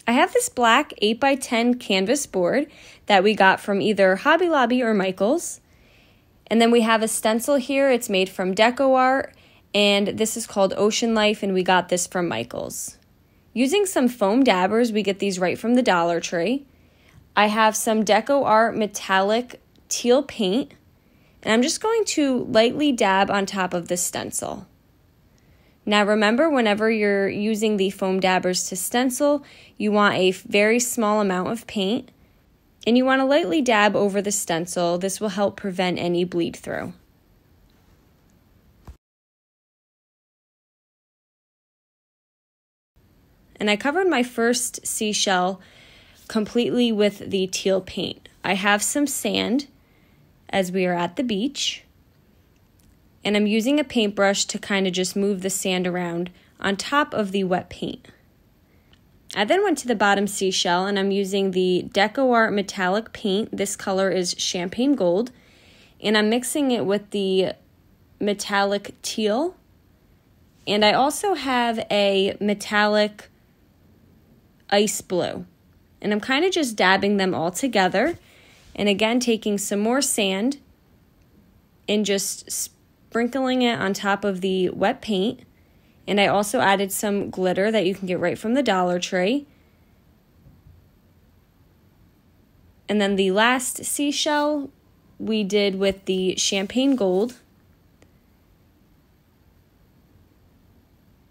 I have this black 8x10 canvas board that we got from either Hobby Lobby or Michael's. And then we have a stencil here. It's made from Decor, and this is called Ocean Life, and we got this from Michael's. Using some foam dabbers, we get these right from the Dollar Tree. I have some Decor metallic teal paint, and I'm just going to lightly dab on top of the stencil. Now remember, whenever you're using the foam dabbers to stencil, you want a very small amount of paint, and you want to lightly dab over the stencil. This will help prevent any bleed through. And I covered my first seashell completely with the teal paint. I have some sand as we are at the beach, and I'm using a paintbrush to kind of just move the sand around on top of the wet paint. I then went to the bottom seashell, and I'm using the Decor metallic paint. This color is champagne gold, and I'm mixing it with the metallic teal. And I also have a metallic ice blue, and I'm kind of just dabbing them all together, and again taking some more sand and just sprinkling it on top of the wet paint. And I also added some glitter that you can get right from the Dollar Tree. And then the last seashell we did with the champagne gold.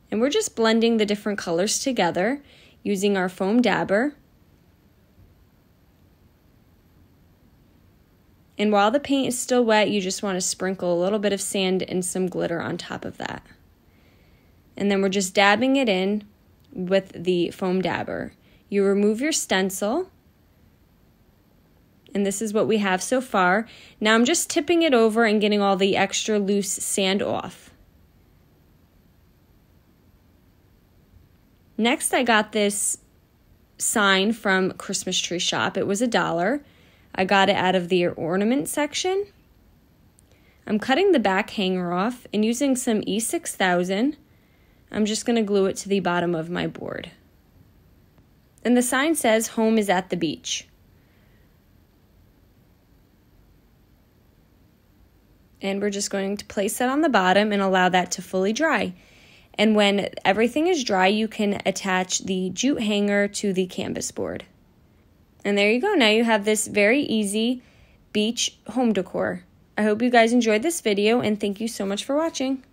And we're just blending the different colors together using our foam dabber. And while the paint is still wet, you just want to sprinkle a little bit of sand and some glitter on top of that. And then we're just dabbing it in with the foam dabber. You remove your stencil, and this is what we have so far. Now I'm just tipping it over and getting all the extra loose sand off. Next, I got this sign from Christmas Tree Shop. It was $1. I got it out of the ornament section. I'm cutting the back hanger off, and using some E6000, I'm just going to glue it to the bottom of my board. And the sign says, "Home is at the beach." And we're just going to place that on the bottom and allow that to fully dry. And when everything is dry, you can attach the jute hanger to the canvas board. And there you go. Now you have this very easy beach home decor. I hope you guys enjoyed this video, and thank you so much for watching.